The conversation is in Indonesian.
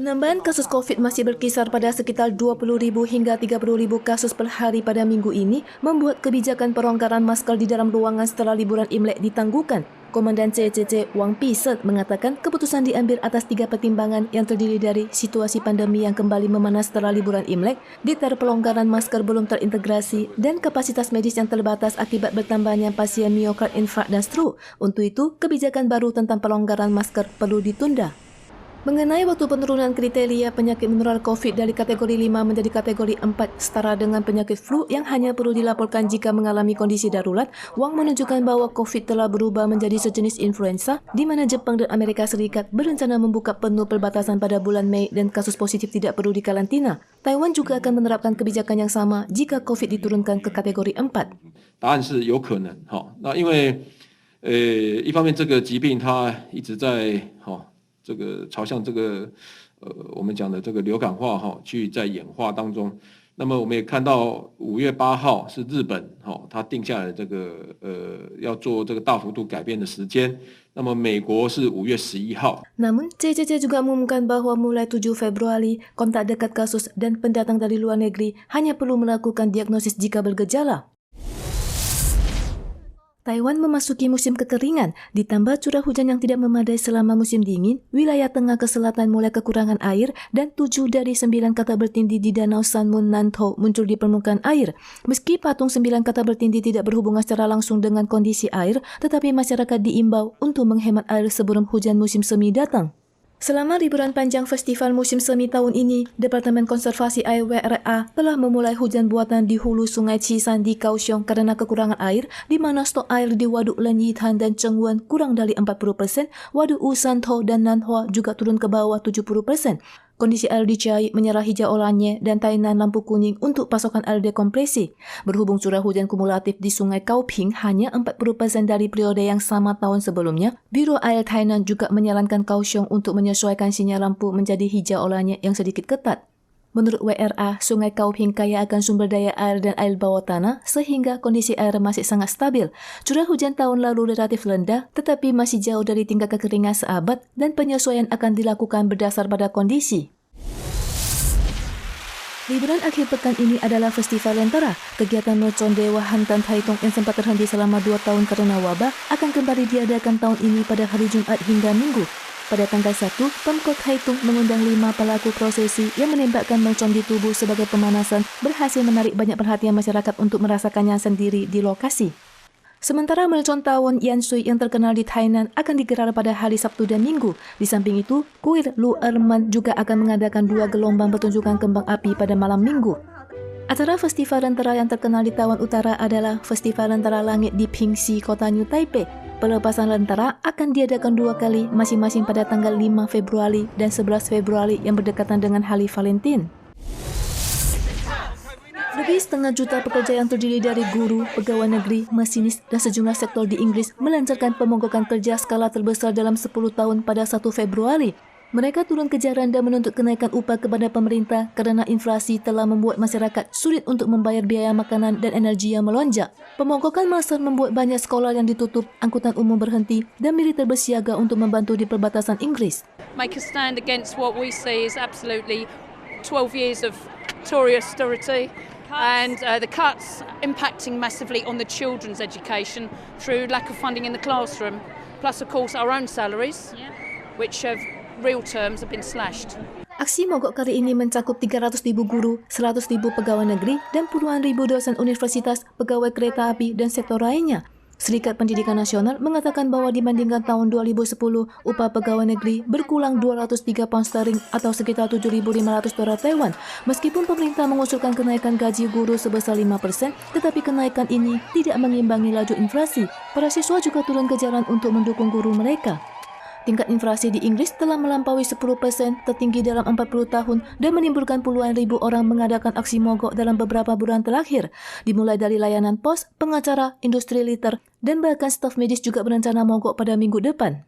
Penambahan kasus COVID masih berkisar pada sekitar 20,000 hingga 30,000 kasus per hari pada minggu ini membuat kebijakan pelonggaran masker di dalam ruangan setelah liburan Imlek ditangguhkan. Komandan CCC Wang Pisat mengatakan keputusan diambil atas 3 pertimbangan yang terdiri dari situasi pandemi yang kembali memanas setelah liburan Imlek, detail pelonggaran masker belum terintegrasi dan kapasitas medis yang terbatas akibat bertambahnya pasien miokard infark dan stroke. Untuk itu, kebijakan baru tentang pelonggaran masker perlu ditunda. Mengenai waktu penurunan kriteria penyakit menular COVID dari kategori 5 menjadi kategori 4 setara dengan penyakit flu yang hanya perlu dilaporkan jika mengalami kondisi darurat, Wang menunjukkan bahawa COVID telah berubah menjadi sejenis influenza di mana Jepang dan Amerika Serikat berencana membuka penuh perbatasan pada bulan Mei dan kasus positif tidak perlu dikarantina. Taiwan juga akan menerapkan kebijakan yang sama jika COVID diturunkan ke kategori 4. 答案是有可能，那因为一方面这个疾病它一直在这个朝向这个我们讲的这个流感化去在演化当中。那么我们也看到5月8号是日本它定下来这个要做这个大幅度改变的时间。那么美国是5月11号。 Namun, CCC juga mengumumkan bahwa mulai 7 Februari, kontak dekat kasus dan pendatang dari luar negeri hanya perlu melakukan diagnosis jika bergejala. Taiwan memasuki musim kekeringan, ditambah curah hujan yang tidak memadai selama musim dingin, wilayah tengah ke selatan mulai kekurangan air, dan 7 dari 9 kata bertindih di Danau Sanmun Nantou muncul di permukaan air. Meski patung 9 kata bertindih tidak berhubungan secara langsung dengan kondisi air, tetapi masyarakat diimbau untuk menghemat air sebelum hujan musim semi datang. Selama liburan panjang festival musim semi tahun ini, Departemen Konservasi Air WRA telah memulai hujan buatan di hulu Sungai Cishan di Kaohsiung karena kekurangan air, di mana stok air di Waduk Lenyitan dan Chengwen kurang dari 40%, Waduk Usantou dan Nanhua juga turun ke bawah 70%. Kondisi air di Chiayi menyerah hijau oranye dan Tainan lampu kuning untuk pasokan air dekompresi. Berhubung curah hujan kumulatif di Sungai Kaoping hanya 40% dari periode yang sama tahun sebelumnya, Biro Air Tainan juga menyarankan Kaohsiung untuk menyesuaikan sinyal lampu menjadi hijau oranye yang sedikit ketat. Menurut WRA, Sungai Kaoping kaya akan sumber daya air dan air bawah tanah sehingga kondisi air masih sangat stabil. Curah hujan tahun lalu relatif rendah tetapi masih jauh dari tingkat kekeringan seabad dan penyesuaian akan dilakukan berdasar pada kondisi. Liburan akhir pekan ini adalah Festival Lentera. Kegiatan Mercon Dewa Hantan Taitung yang sempat terhenti selama 2 tahun karena wabah akan kembali diadakan tahun ini pada hari Jumat hingga Minggu. Pada tanggal 1, Pemkot Taitung mengundang 5 pelaku prosesi yang menembakkan mercon di tubuh sebagai pemanasan berhasil menarik banyak perhatian masyarakat untuk merasakannya sendiri di lokasi. Sementara mercon tawon Yansui yang terkenal di Tainan akan digelar pada hari Sabtu dan Minggu. Di samping itu, kuil Lu Erman juga akan mengadakan 2 gelombang pertunjukan kembang api pada malam Minggu. Acara festival lentera yang terkenal di Taiwan Utara adalah Festival Lentera Langit di Pingxi, Kota New Taipei. Pelepasan lentera akan diadakan 2 kali masing-masing pada tanggal 5 Februari dan 11 Februari yang berdekatan dengan Hari Valentine. Lebih setengah juta pekerja yang terdiri dari guru, pegawai negeri, masinis, dan sejumlah sektor di Inggris melancarkan pemogokan kerja skala terbesar dalam 10 tahun pada 1 Februari. Mereka turun ke jalan dan menuntut kenaikan upah kepada pemerintah kerana inflasi telah membuat masyarakat sulit untuk membayar biaya makanan dan energi yang melonjak. Pemogokan massal membuat banyak sekolah yang ditutup, angkutan umum berhenti, dan militer bersiaga untuk membantu di perbatasan Inggris. Make a stand against what we see is absolutely 12 years of Tory austerity and the cuts impacting massively on the children's education through lack of funding in the classroom, plus of course our own salaries, which have real terms have been slashed. Aksi mogok kali ini mencakup 300,000 guru, 100,000 pegawai negeri, dan puluhan ribu dosen universitas, pegawai kereta api, dan sektor lainnya. Serikat Pendidikan Nasional mengatakan bahwa dibandingkan tahun 2010, upah pegawai negeri berkurang 203 pound sterling atau sekitar 7.500 dolar Taiwan. Meskipun pemerintah mengusulkan kenaikan gaji guru sebesar 5%, tetapi kenaikan ini tidak mengimbangi laju inflasi. Para siswa juga turun ke jalan untuk mendukung guru mereka. Tingkat inflasi di Inggris telah melampaui 10%, tertinggi dalam 40 tahun dan menimbulkan puluhan ribu orang mengadakan aksi mogok dalam beberapa bulan terakhir. Dimulai dari layanan pos, pengacara, industri liter, dan bahkan staf medis juga berencana mogok pada minggu depan.